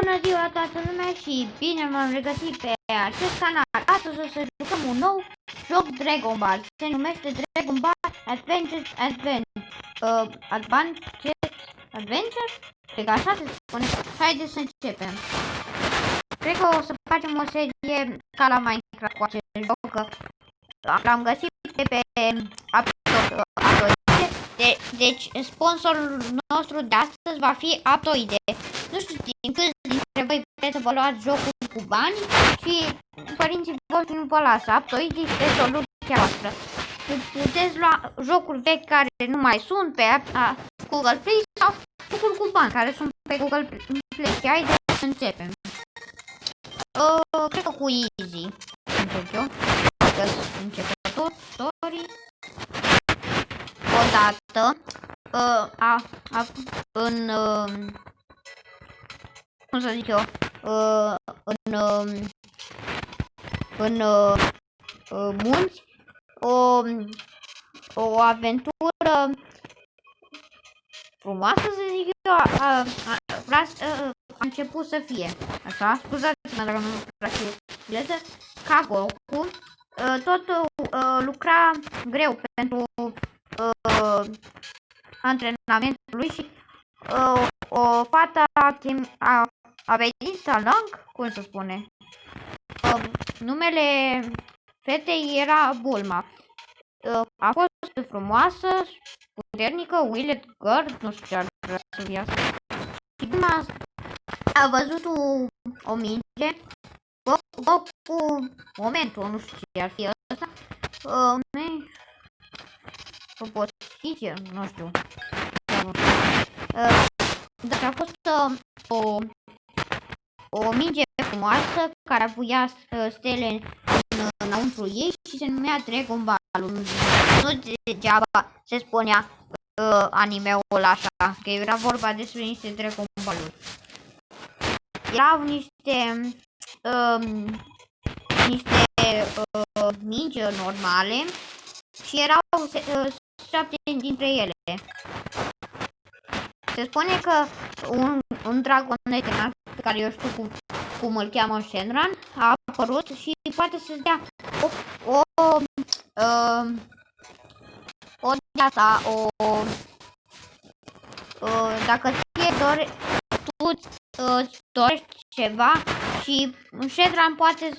Bună ziua toată lumea și bine m-am regăsit pe acest canal. Astăzi o să jucăm un nou joc Dragon Ball. Se numește Dragon Ball Adventure? Cred că așa se spune. Haideți să începem. Cred că o să facem o serie ca la Minecraft cu acest joc, că l-am găsit pe App Store. Deci sponsorul nostru de astăzi va fi Aptoide. Nu știu din câți dintre voi vreți să vă luați jocul cu bani și părinții voștri nu vă lasă. Aptoide este soluția voastră. Puteți lua jocuri vechi care nu mai sunt pe Google Play sau jocuri cu bani care sunt pe Google Play. Și haideți să începem. Cred că cu Easy încep eu. Începător, story. Odată cum să zic eu, în munți, o aventură frumoasă, să zic eu, a început să fie, așa, scuzați-mă dacă nu place engleză, ca Goku, tot lucra greu pentru antrenamentul lui și o fată a venit Talang, cum se spune, numele fetei era Bulma. A fost frumoasă, puternică, Willet Girl, nu știu ce ar vrea să fie asta. Și Bulma a văzut o minge, Goku, momentul, nu știu ce ar fi ăsta, propoziție, nu știu. Dar a fost o minge frumoasă care avea stele înăuntru ei și se numea Dragon Ball. Nu degeaba se spunea anime-ul așa, că era vorba despre niște Dragon Ball-uri. Erau niște mingi normale și erau 7 dintre ele. Se spune că un dragon eternal, pe care eu știu cum îl cheamă Shenron, a apărut și poate să-ți dea dacă tu dorești ceva și Shenron poate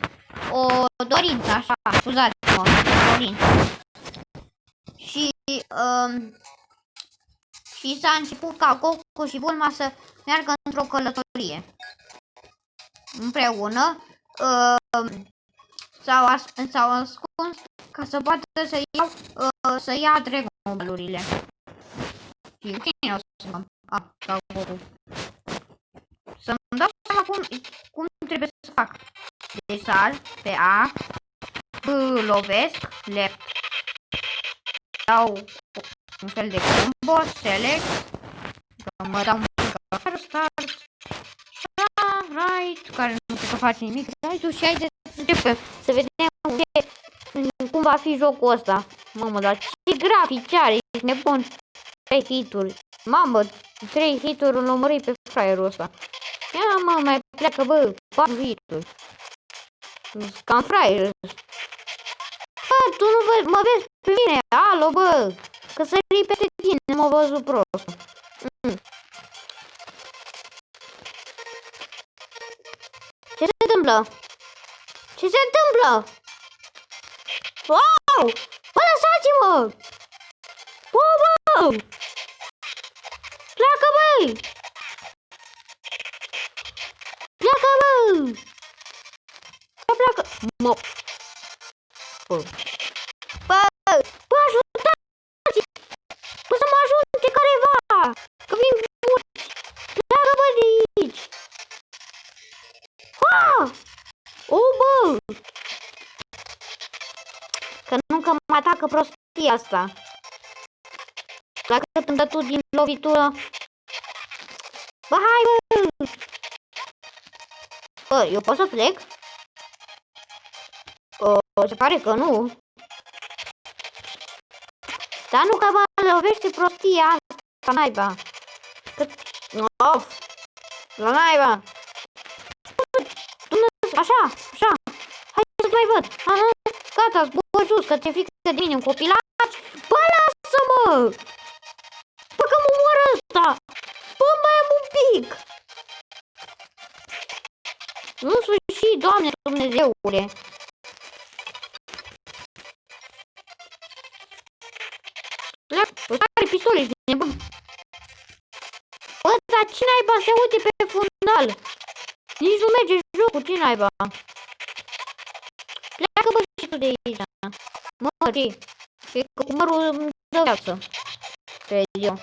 o dorință, așa, scuzați-mă, dorință. Și s-a început ca Goku și Bulma să meargă într-o călătorie. Împreună s-au ascuns ca să poată să ia Dragon Ball-urile. Și cine o să mă... ca Goku. Să-mi dau seama cum trebuie să fac. Deci sar pe A, lovesc, left. Dau un fel de combo, select, mă dau un pic afară, start, right, care nu cred că face nimic, right, și haideți să începem, să vedem cum va fi jocul ăsta. Mamă, dar ce grafici are, ești nebun, 3 hituri, mamă, 3 hituri îl omori pe fraierul ăsta. Ia mă, mai pleacă, bă, 4 hituri, cam fraier. Bă, tu nu mă vezi pe mine, alo, bă, că sări peste tine, m-a văzut prost. Ce se întâmplă? Ce se întâmplă? Wow! Bă, lăsați-mă! Bă! Pleacă, bă! Pleacă, bă! Pleacă! Mă! Bă! Bă, ajutați! Bă, să mă ajute careva! Că vin mulți! Pleacă, bă, de aici! O, bă! Că nu că mă atacă prostia asta. Dacă îmi dă tu din lovitură... Bă, hai, bă! Bă, eu pot să plec? Se pare că nu. Dar nu că mă lovește prostia asta, naiba. Of! La naiba! Așa, așa. Hai să mai văd. Aha, gata, zbor sus, că ți-e frică de mine un copilaș. Bă, lasă-mă! Bă, că mă omor ăsta! Bă, mai am un pic! În sfârșit, Doamne Dumnezeule! Ăsta are pistole, ești nebun! Bă, dar ce naiba se uite pe fundal? Nici nu merge jocul, ce naiba? Pleacă, bă, și tu de aici. Mării, e că cu mărul îmi dă viață. Cred eu.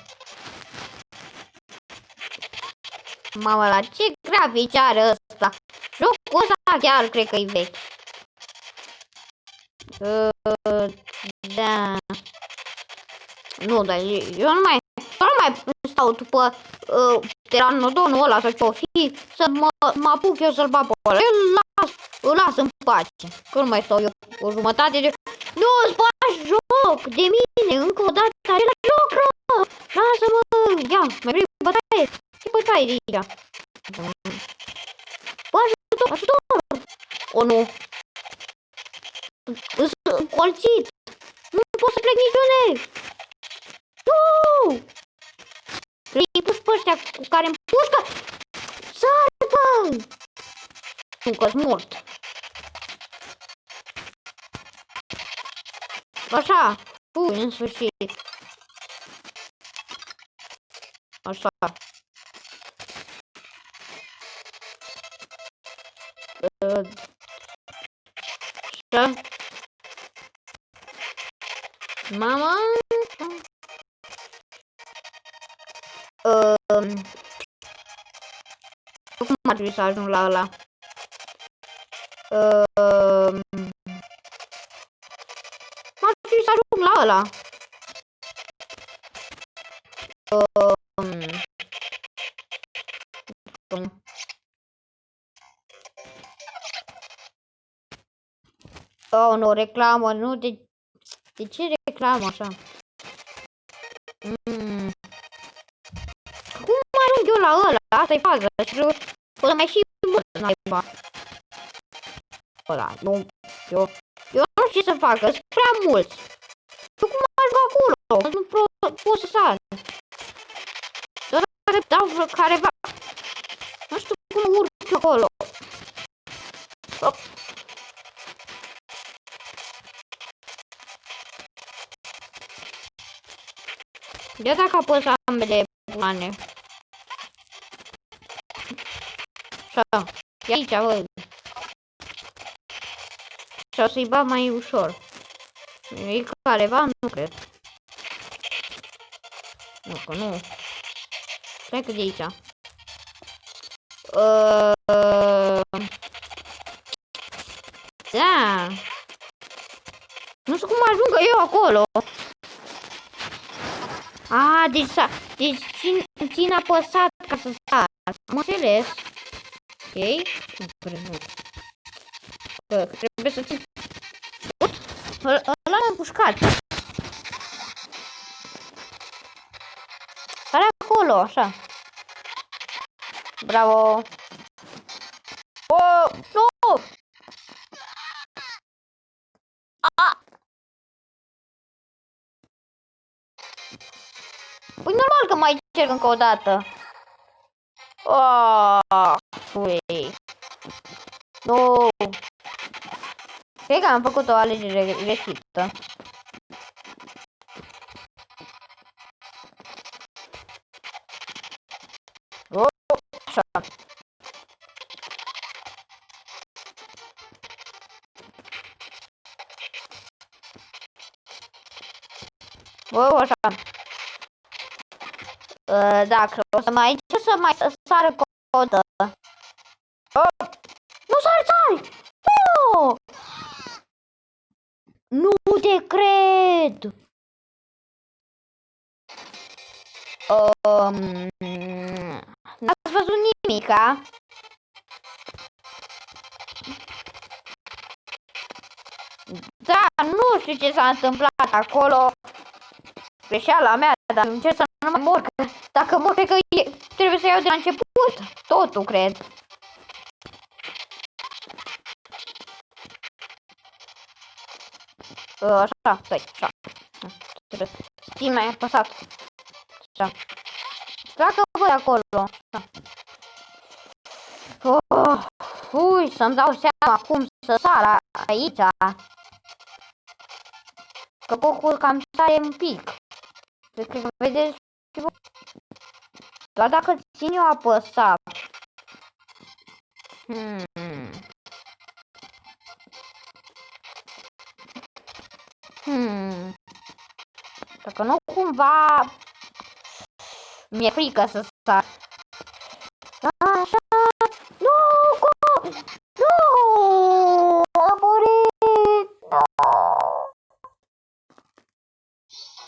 Mamă, la ce grafici are ăsta? Jocul ăsta chiar cred că-i vechi. Da. Nu, dar eu nu mai stau după teranodonul ăla sau ce-o fi să mă apuc eu să-l bag pe ăla. Îl las în pace. Că nu mai stau eu o jumătate de... Nu-ți bagi joc de mine încă o dată. Acela joc rău. Lasă-mă. Ia, mai vrei bătaie? Ce bătaie de aici? Bă, ajutor, ajutor. O, nu. Îs colțit. Nu pot să plec niciunde. Nu! Îi pus pe ăștia cu care îmi pușcă. Sare, bă! Nu, că-s mort. Așa. În sfârșit. Așa. Așa. Mama. Cum ar trebui să ajung la ăla? Ar trebui să ajung la ăla. Oh, nu, reclamă, nu, de ce reclamă așa? Cum ajung eu la ăla? Asta-i faza. Și o să mai și mult naiba. Ăla, nu, eu nu știu ce să fac, sunt prea mulți. Eu cum ajung acolo? Nu pot să sar. Doar dau careva. Nu știu cum urc eu acolo. Hop. Ia dacă apăs ambele butoane. Așa, e aici, văd. Și o să-i bat mai ușor. E careva? Nu cred. Nu, că nu. Stai că de aici. Da. Nu știu cum ajung eu acolo. A, deci țin apăsat ca să sar. Am înțeles. Ok. Nu cred, nu. Că trebuie să țin. Ăla l-am împușcat. Sare acolo, așa. Bravo. Oh, nu! Păi normal că mai încerc încă o dată. Ui. Nu. Cred că am făcut o alegere greșită. Așa. Așa. Da, cred că o să mai încerc să mai sară codă. Nu sari! Nu! Nu te cred! N-ați văzut nimica? Da, nu știu ce s-a întâmplat acolo. Greșeala mea, dar încerc să nu mai mor. Dacă mor, cred că trebuie să iau de la început. Totul, cred. Așa, stai, așa. Steam mai apăsat. Așa. Dacă voi acolo. Așa. Ui, să-mi dau seama cum să sar aici. Că focul cam sare un pic. Cred că vedeți. Doar dacă țin eu apăsat. Dacă nu cumva mi-e frică să sar. Așa. Nu! Nu! Am murit!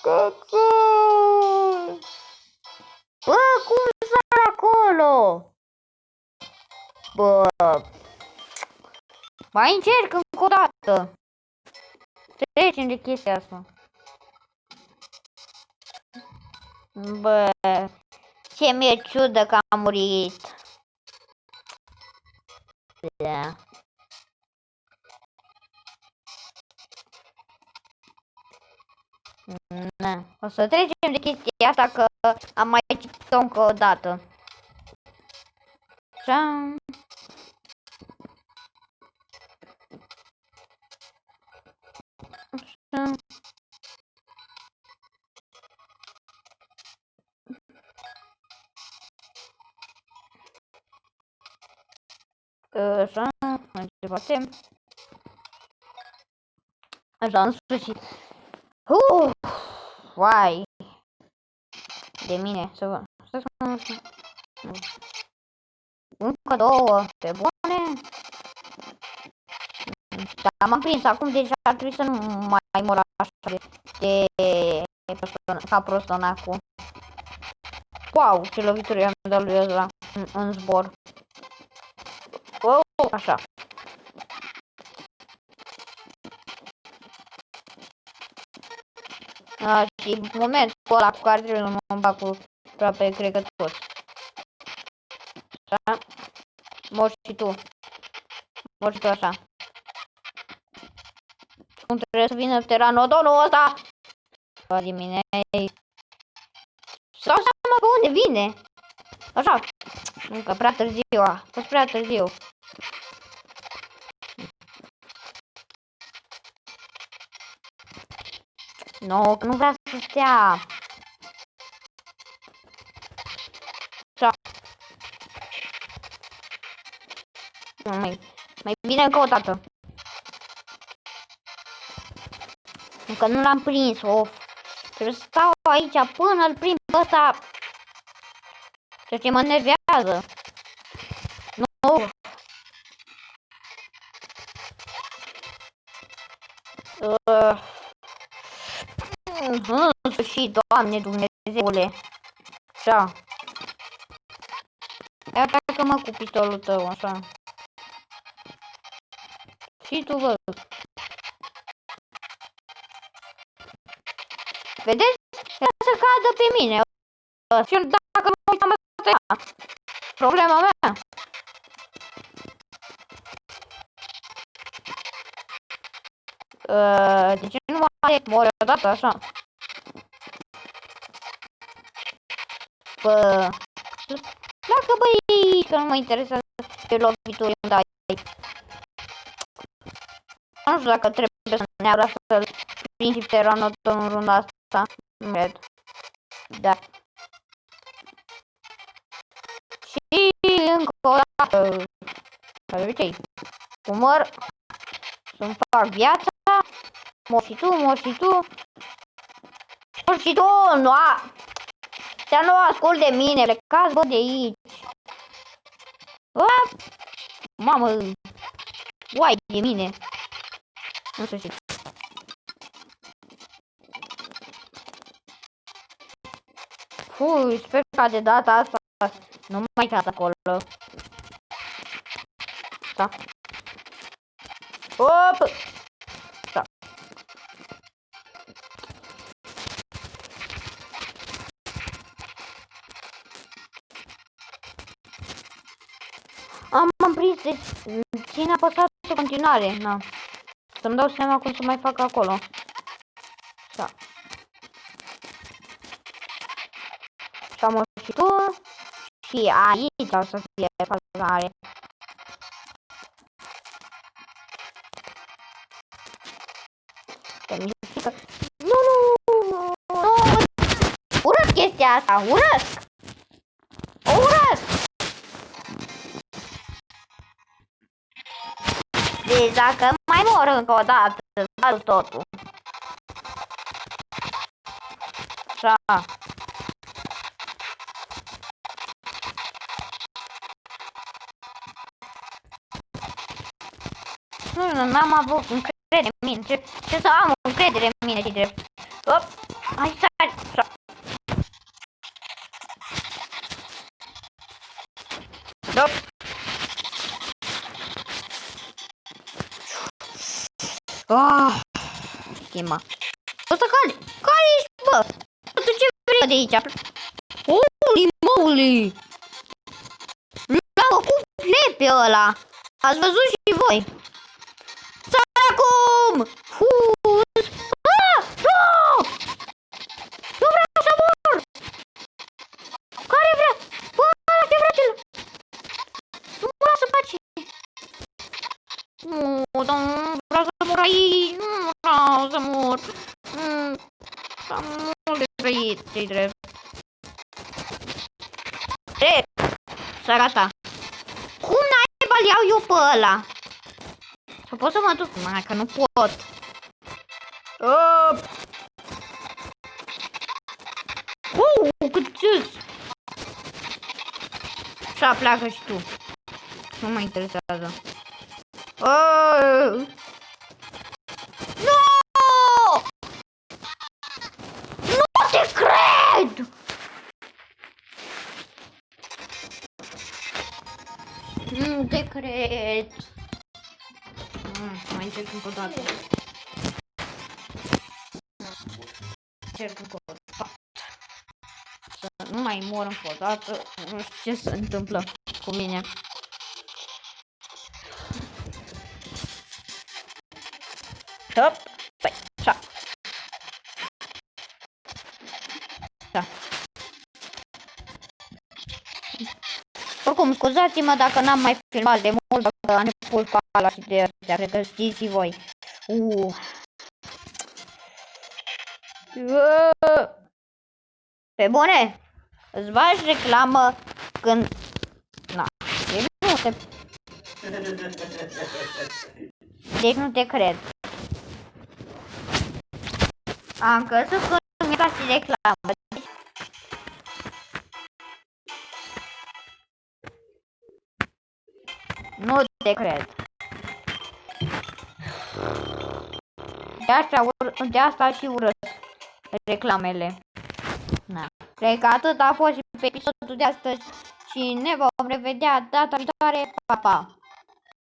De ce? Bă, cum sar acolo? Bă, mai încerc încă o dată. Trecem de chestia asta. Bă, ce mi-e ciudă că am murit. Da. Na. O să trecem de chestia asta că am mai citit-o încă o dată. Așa. Așa. Așa, mai departe. Așa, în sfârșit. Uai! De mine, să văd. Încă două, pe bune. Dar m-am prins acum, deci ar trebui să nu mai mor așa ca prostănacul. Wow, ce lovituri am dat lui ăla în zbor. Așa. Și în momentul ăla cu care trebuie să mă bag cu aproape, cred că toți. Așa. Mor și tu. Mor și tu așa. Nu trebuie să vină pteranodonul ăsta. Bă, de mine. Sau seama pe unde vine. Așa. Încă prea târziu. A fost prea târziu. Nu, că nu vrea să stea. Așa. Mai bine încă o dată. Încă nu l-am prins, of. Trebuie să stau aici până îl prind pe ăsta. Ceea ce mă enervează. Nu. În sfârșit, Doamne Dumnezeule. Așa. Atacă-mă cu pistolul tău, așa. Și tu văd. Vedeți? Era să cadă pe mine. Și dacă nu uitam asta ea. Problema mea. De ce nu mai mori odată așa? Bă, dacă băi, că nu mă interesează ce lovituri îmi dai. Nu știu dacă trebuie să neapărat să-l prinzi pteranodonul în runda asta. Nu cred. Da. Și încă o dată. Ca de obicei. Umăr. Să-mi fac viața. Mor și tu, mor și tu. Mor și tu, nu a... Ăștia nu ascult de mine, plecați bă de aici. Mamă, uai de mine. Nu știu ce. Sper că de data asta nu mai cați acolo. Da. Op! Da. Am prins, deci ține apăsat în continuare, na. Să-mi dau seama cum să mai fac acolo. Da. Și am și tu. Și aici o să fie cazare. Nu, nu, nu. Urăsc chestia asta, urăsc. O urăsc. Deci dacă mai mor încă o dată, dau totul. Așa. Nu, n-am avut încredere în mine. Ce să am încredere în mine, ce drept. Op, hai sari. Așa. Op. Ah, schimba. Ăsta care ești, bă? Tu ce vrei de aici? Holy moly! L-am făcut plepe ăla. Ați văzut și voi. Săracum! Fuz! Ah! Nu! Nu vreau să mor! Care vrea? Bă, ăla ce vrea cel? Nu mă lasă pace. Nu, dar nu vreau să mor aici. Nu vreau să mor. Am mult de trăit, ce-i drept. Trec, sărata. Cum naiba iau eu pe ăla? Să pot să mă duc? Mai că nu pot. Cât sus. Așa, pleacă și tu. Nu mă interesează. Nu! Nu te cred! Nu te cred. Mai încerc încă o dată. Încerc încă o dată. Să nu mai mor încă o dată. Nu știu ce se întâmplă cu mine. Hop. Păi, așa. Da. Oricum, scuzați-mă dacă n-am mai filmat de mult, dacă am nepus pe ala și de astea, cred că știți voi. Pe bune, îți bagi reclamă când... Na, deci nu te cred. Am căzut când mi-e place reclamă. Nu te cred. De asta și urăsc reclamele. Na. Cred că atât a fost și pe episodul de astăzi și ne vom revedea data viitoare. Pa, pa!